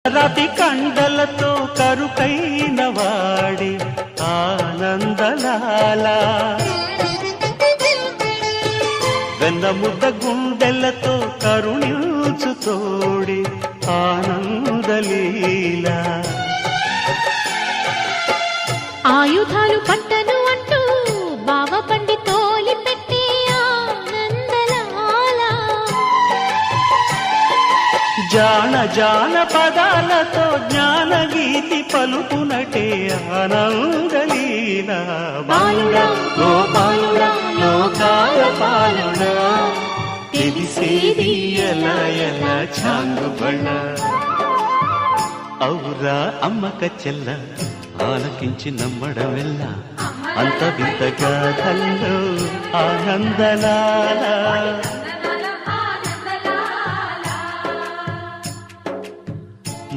రతి కండలతో కరుకైన వాడి ఆనందలాల వెన్నముద్ద గుండెలతో కరుణించు తోడి ఆనందలీల ఆయుధాలు పట్టను అంటూ బావ పండి తోలి పెట్టే ఆనందలాల జాన జాన పదాలతో జ్ఞానగీతి పలుకునటే ఆనందలీల బాలుడా గోపాలుడా లోకాల పాలుడా తెలిసేది ఎలా ఎలా చాంగుబళ్ళ ఔరా అమ్మక చెల్ల ఆలకించి నమ్మడమెల్ల అంత వింతగా కల్లో ఆనందలాల